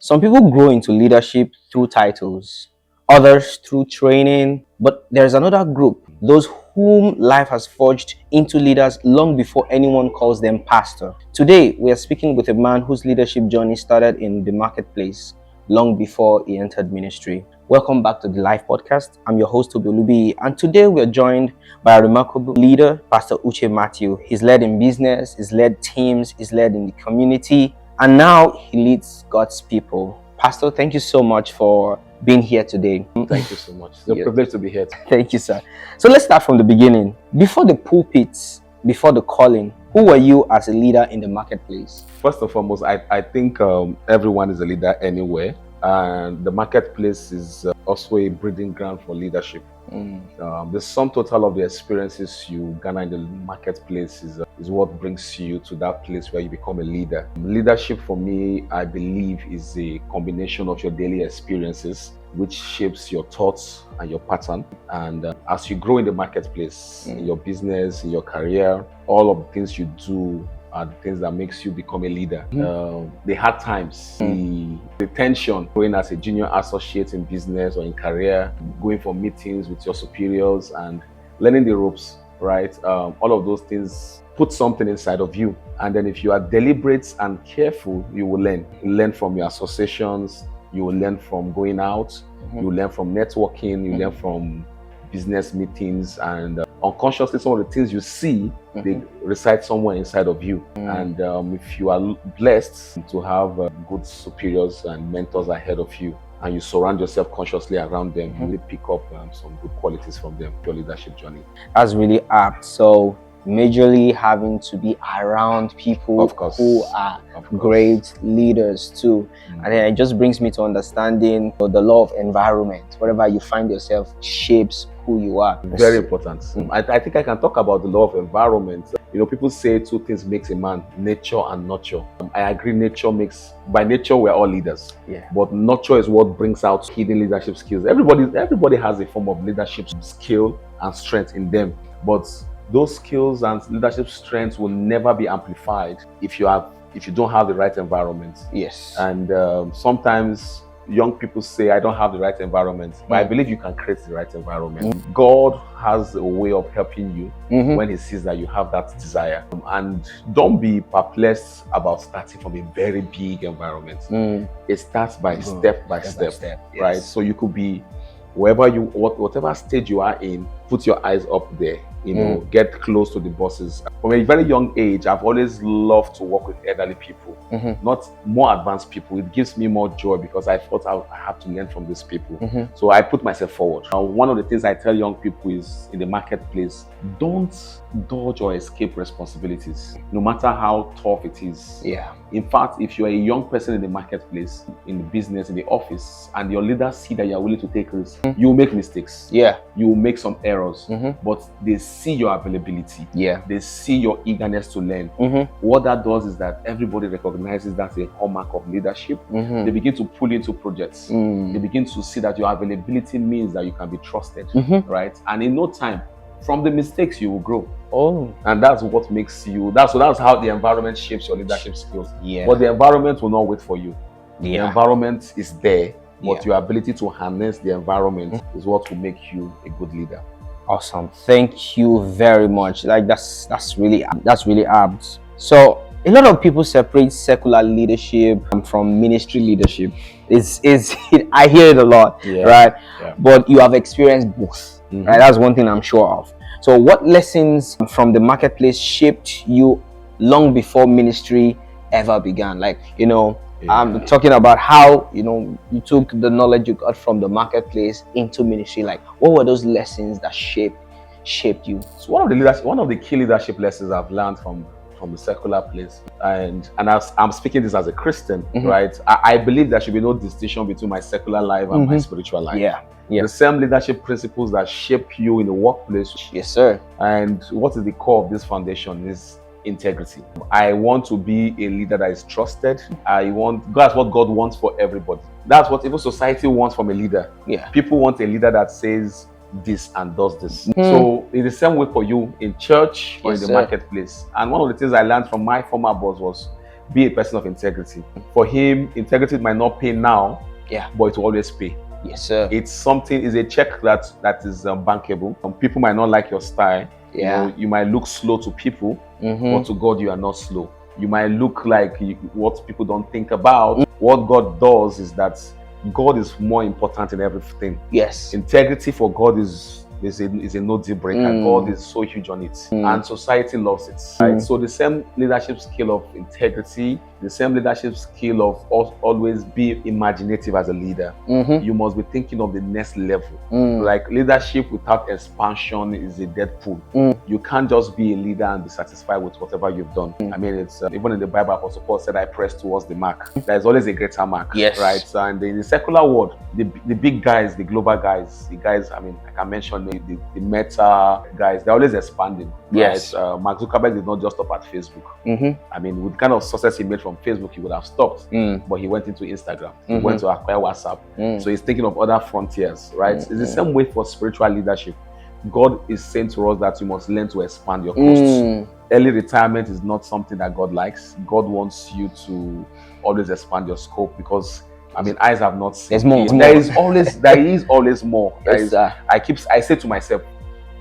Some people grow into leadership through titles, others through training, but there's another group, those whom life has forged into leaders long before anyone calls them pastor. Today, we are speaking with a man whose leadership journey started in the marketplace long before he entered ministry. Welcome back to the Life Podcast. I'm your host, Tobi, and today we are joined by a remarkable leader, Pastor Uche Mathew. He's led in business, he's led teams, he's led in the community, and now he leads God's people. Pastor, thank you so much for being here today. Thank you so much. It's a privilege to be here. Thank you, sir. So let's start from the beginning. Before the pulpits, before the calling, who were you as a leader in the marketplace? First and foremost, I think everyone is a leader anywhere, and the marketplace is also a breeding ground for leadership. The sum total of the experiences you garner in the marketplace is what brings you to that place where you become a leader. Leadership for me, I believe, is a combination of your daily experiences, which shapes your thoughts and your pattern. And as you grow in the marketplace, in your business, in your career, all of the things you do are the things that makes you become a leader. The hard times, the tension, going as a junior associate in business or in career, going for meetings with your superiors and learning the ropes, right? All of those things put something inside of you. And then if you are deliberate and careful, you will learn. You learn from your associations, you will learn from going out, you will learn from networking, you learn from business meetings, and unconsciously some of the things you see, they reside somewhere inside of you. And if you are blessed to have good superiors and mentors ahead of you, and you surround yourself consciously around them, you really pick up some good qualities from them, your leadership journey. That's really apt. So majorly having to be around people who are great leaders too. And then it just brings me to understanding the law of environment. Wherever you find yourself shapes who you are. Very important. I think I can talk about the law of environment. You know, people say two things makes a man, nature and nurture. I agree, by nature we're all leaders. But nurture is what brings out hidden leadership skills. Everybody has a form of leadership skill and strength in them. But those skills and leadership strengths will never be amplified if you don't have the right environment. And sometimes young people say, I don't have the right environment, but I believe you can create the right environment. God has a way of helping you when he sees that you have that desire. And don't be perplexed about starting from a very big environment. It starts by step by step. Right? So you could be whatever stage you are in, put your eyes up there. Get close to the bosses. From a very young age, I've always loved to work with elderly people, not more advanced people. It gives me more joy because I thought I have to learn from these people. So I put myself forward. One of the things I tell young people is in the marketplace, don't dodge or escape responsibilities, no matter how tough it is. In fact, if you're a young person in the marketplace, in the business, in the office, and your leaders see that you're willing to take risks, you will make mistakes. You will make some errors, but they see your availability. They see your eagerness to learn. What that does is that everybody recognizes that's a hallmark of leadership. They begin to pull into projects. They begin to see that your availability means that you can be trusted, right? And in no time, from the mistakes you will grow. And that's what makes you, that's how the environment shapes your leadership skills. But the environment will not wait for you. The environment is there, but your ability to harness the environment is what will make you a good leader. Awesome. Thank you very much. Like that's really apt. So a lot of people separate secular leadership from ministry leadership. I hear it a lot, right? But you have experienced both, right? That's one thing I'm sure of. So what lessons from the marketplace shaped you long before ministry ever began? I'm talking about how, you took the knowledge you got from the marketplace into ministry. Like, what were those lessons that shaped you? So one of the key leadership lessons I've learned from the secular place, and I'm speaking this as a Christian, right? I believe there should be no distinction between my secular life and my spiritual life. The same leadership principles that shape you in the workplace. Yes, sir. And what is the core of this foundation is integrity. I want to be a leader that is trusted. That's what God wants for everybody. That's what even society wants from a leader. People want a leader that says this and does this. So it's the same way for you in church or in the marketplace. And one of the things I learned from my former boss was be a person of integrity. For him, integrity might not pay now, but it will always pay. Yes, sir. It's a check that is bankable. People might not like your style. You might look slow to people, but to God you are not slow. You might look like what people don't think about. What God does is that God is more important in everything. Yes. Integrity for God is a no deal breaker. God is so huge on it, and society loves it. Right? So the same leadership skill of integrity, the same leadership skill of always be imaginative as a leader. You must be thinking of the next level. Like leadership without expansion is a dead pool. You can't just be a leader and be satisfied with whatever you've done. I mean, it's even in the Bible, Apostle Paul said, "I press towards the mark." There's always a greater mark. Yes. Right. So, and in the secular world, the big guys, the global guys, the guys. I mean, I can mention the Meta guys. They're always expanding. Yes. Right? Mark Zuckerberg did not just stop at Facebook. I mean, with the kind of success he made from Facebook, he would have stopped. But he went into Instagram. He went to acquire WhatsApp. So he's thinking of other frontiers, right? It's the same way for spiritual leadership. God is saying to us that you must learn to expand your costs. Early retirement is not something that God likes. God wants you to always expand your scope, because I mean, eyes have not seen. There's more. There is always more. Yes, I say to myself,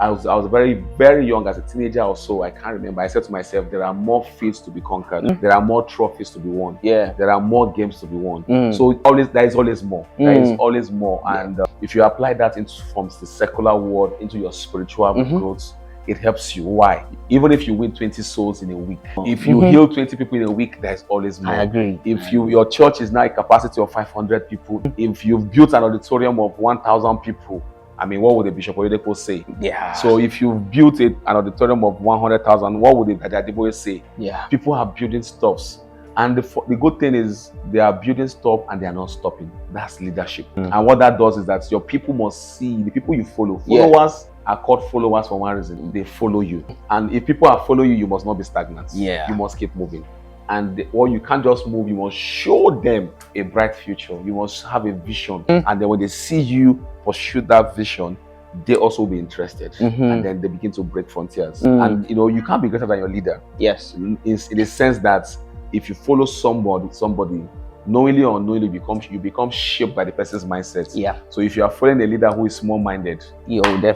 I was very, very young, as a teenager or so, I can't remember. I said to myself, there are more fields to be conquered. There are more trophies to be won. There are more games to be won. So there is always more. There is always more. And if you apply that from the secular world into your spiritual growth, it helps you. Why? Even if you win 20 souls in a week, if you heal 20 people in a week, there's always more. I agree. If your church is now a capacity of 500 people, if you've built an auditorium of 1,000 people, I mean, what would the Bishop Oyedepo say? So if you've built an auditorium of 100,000, what would the Adeboye say? People are building stuffs. And the good thing is they are building stuff and they are not stopping. That's leadership. And what that does is that your people must see, the people you follow. Followers are called followers for one reason. They follow you. And if people are following you, you must not be stagnant. You must keep moving. And you can't just move, you must show them a bright future. You must have a vision. And then when they see you pursue that vision, they also will be interested. And then they begin to break frontiers. And you can't be greater than your leader. In the sense that if you follow somebody, knowingly or unknowingly, you become shaped by the person's mindset. So if you are following a leader who is small-minded,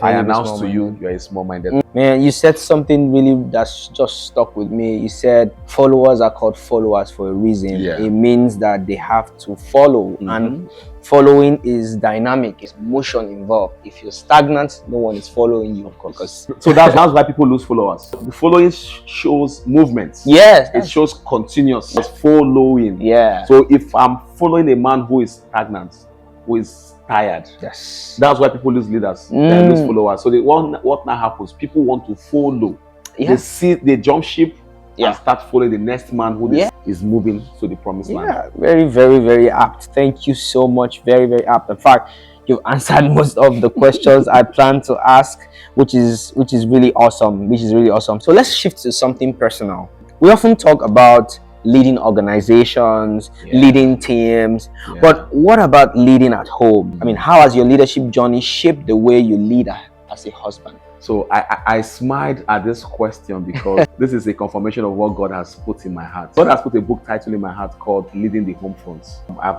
I announce to you, you are a small-minded. Man, you said something really that's just stuck with me. You said followers are called followers for a reason. It means that they have to follow. And following is dynamic. It's motion involved. If you're stagnant, no one is following you. Of course. So that's why people lose followers. The following shows movement. It shows continuous. It's following. So if I'm following a man who is stagnant, who is tired, that's why people lose leaders. They lose followers. So what now happens? People want to follow. They jump ship and start following the next man who is moving to the promised land. Very, very, very apt. Thank you so much. Very, very apt. In fact, you've answered most of the questions I plan to ask, which is really awesome. So let's shift to something personal. We often talk about leading organizations, leading teams, but what about leading at home? I mean, how has your leadership journey shaped the way you lead as a husband? So I smiled at this question because this is a confirmation of what God has put in my heart. God has put a book title in my heart called Leading the Home Front. I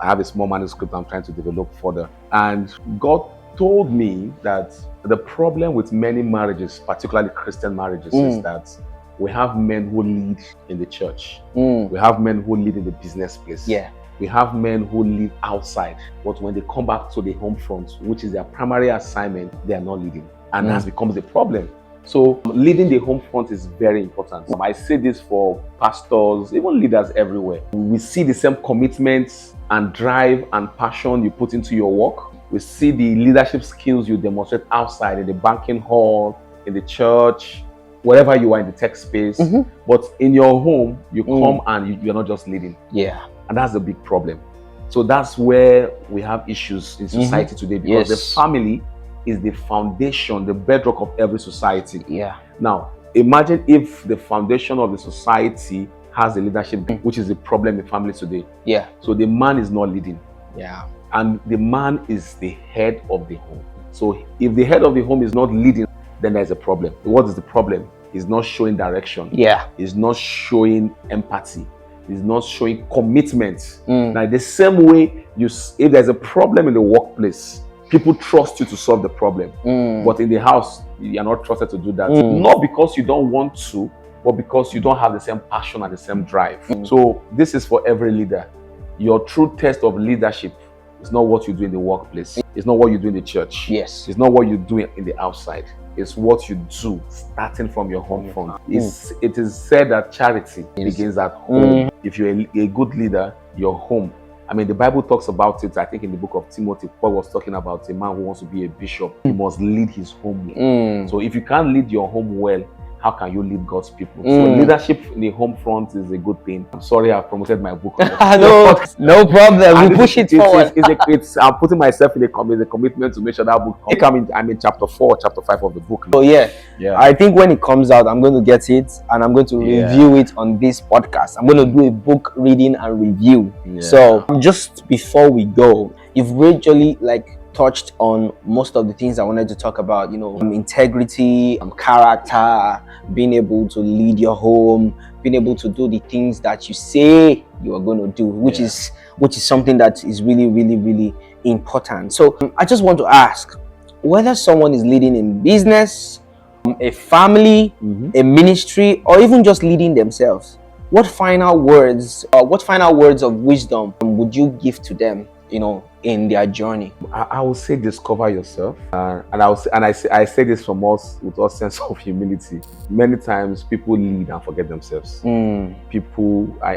have a small manuscript I'm trying to develop further. And God told me that the problem with many marriages, particularly Christian marriages, is that we have men who lead in the church. We have men who lead in the business place. We have men who lead outside. But when they come back to the home front, which is their primary assignment, they are not leading. And that becomes a problem. So leading the home front is very important. I say this for pastors, even leaders everywhere. We see the same commitment and drive and passion you put into your work. We see the leadership skills you demonstrate outside, in the banking hall, in the church, wherever you are in the tech space. But in your home, you come and you're not just leading. And that's a big problem. So that's where we have issues in society today, because the family is the foundation, the bedrock of every society. Now, imagine if the foundation of the society has a leadership, which is a problem in families today. So the man is not leading. And the man is the head of the home. So if the head of the home is not leading, then there's a problem. What is the problem? He's not showing direction. He's not showing empathy. is not showing commitment. Now, the same way, if there's a problem in the workplace, people trust you to solve the problem. But in the house, you're not trusted to do that. Not because you don't want to, but because you don't have the same passion and the same drive. So this is for every leader. Your true test of leadership is not what you do in the workplace. It's not what you do in the church. Yes. It's not what you do in the outside. It's what you do starting from your home front. It is said that charity begins at home. If you're a good leader, your home. I mean, the Bible talks about it. I think in the book of Timothy, Paul was talking about a man who wants to be a bishop. He must lead his home well. So if you can't lead your home well, how can you lead God's people? So leadership in the home front is a good thing. I'm sorry I've promoted my book. No problem. We push it forward. I'm putting myself in a commitment to make sure that book comes. I'm in chapter 4, chapter 5 of the book. Oh yeah. I think when it comes out, I'm going to get it and I'm going to review it on this podcast. I'm going to do a book reading and review. So just before we go, you've really touched on most of the things I wanted to talk about, integrity, character, being able to lead your home, being able to do the things that you say you are going to do, which is something that is really, really, really important. So I just want to ask whether someone is leading in business, a family, a ministry, or even just leading themselves, what final words of wisdom would you give to them, in their journey? I will say discover yourself, and I say this from us with all sense of humility. Many times people lead and forget themselves. People, I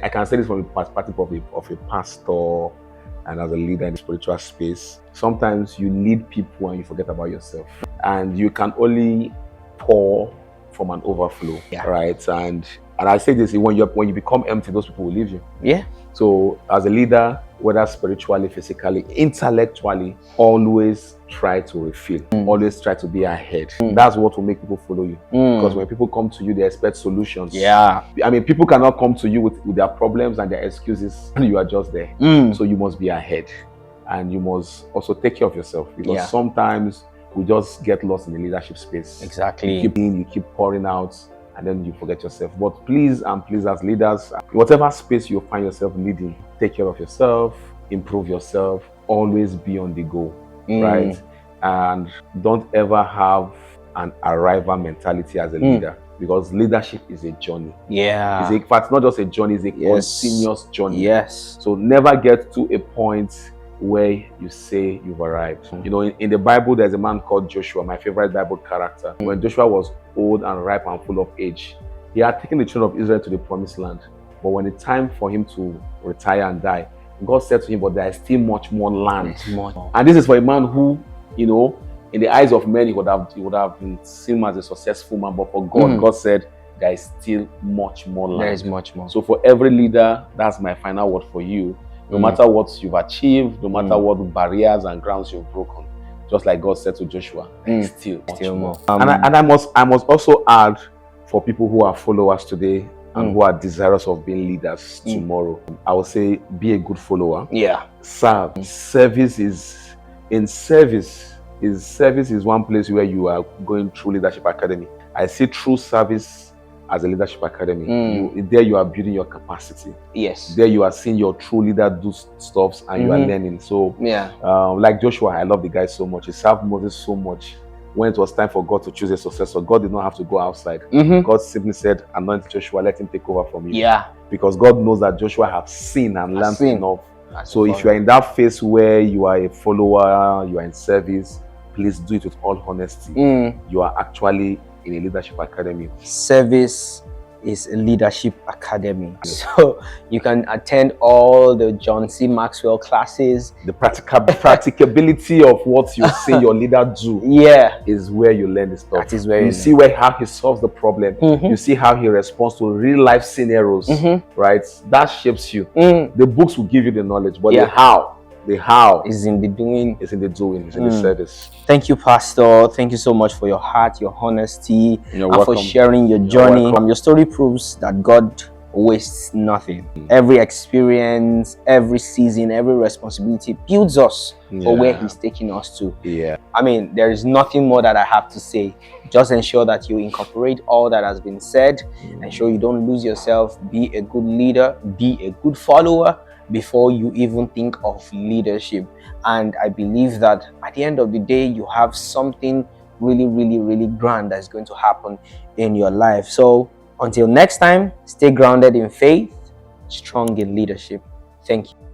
can say this from the perspective of a pastor and as a leader in the spiritual space. Sometimes you lead people and you forget about yourself, and you can only pour from an overflow, right? And I say this, when you become empty, those people will leave you. Yeah. So as a leader, whether spiritually, physically, intellectually, always try to refill. Always try to be ahead. That's what will make people follow you. Because when people come to you, they expect solutions. Yeah. I mean, people cannot come to you with their problems and their excuses. You are just there. So you must be ahead. And you must also take care of yourself. Because sometimes we just get lost in the leadership space. Exactly. You keep pouring out, and then you forget yourself. But please as leaders, whatever space you find yourself leading, take care of yourself, improve yourself, always be on the go, right? And don't ever have an arrival mentality as a leader, because leadership is a journey. Yeah. In fact, not just a journey, it's a continuous journey. Yes. So never get to a point where you say you've arrived. In the Bible, there's a man called Joshua, my favorite Bible character. When Joshua was old and ripe and full of age, he had taken the children of Israel to the promised land. But when it's time for him to retire and die, God said to him, but there is still much more land. And this is for a man who, in the eyes of many, he would have been seen as a successful man. But for God, God said, there is still much more land. There is much more. So for every leader, that's my final word for you. No matter what you've achieved, no matter what barriers and grounds you've broken, just like God said to Joshua, still more. And I must also add, for people who are followers today and who are desirous of being leaders tomorrow, I would say be a good follower. Yeah. Serve. Service is one place where you are going through leadership academy. I see true service as a leadership academy. There you are building your capacity. Yes. There you are seeing your true leader do stuff and you are learning. So like Joshua, I love the guy so much. He served Moses so much. When it was time for God to choose a successor, God did not have to go outside. God simply said, anoint Joshua, let him take over from you. Yeah. Because God knows that Joshua has seen and learned enough. So if you are in that phase where you are a follower, you are in service, please do it with all honesty. You are actually in a leadership academy. Service is a leadership academy. So you can attend all the John C. Maxwell classes. The practicability of what you see your leader do is where you learn the stuff. That is where you see how he solves the problem. You see how he responds to real life scenarios, right? That shapes you. The books will give you the knowledge, but the how is in the doing. Is in the doing. Is in the service. Thank you, Pastor. Thank you so much for your heart, your honesty, and for sharing your journey. Your story proves that God wastes nothing. Every experience, every season, every responsibility builds us for where He's taking us to. I mean, there is nothing more that I have to say. Just ensure that you incorporate all that has been said. Ensure you don't lose yourself. Be a good leader. Be a good follower before you even think of leadership. And I believe that at the end of the day, you have something really, really, really grand that's going to happen in your life. So until next time, stay grounded in faith, strong in leadership. Thank you.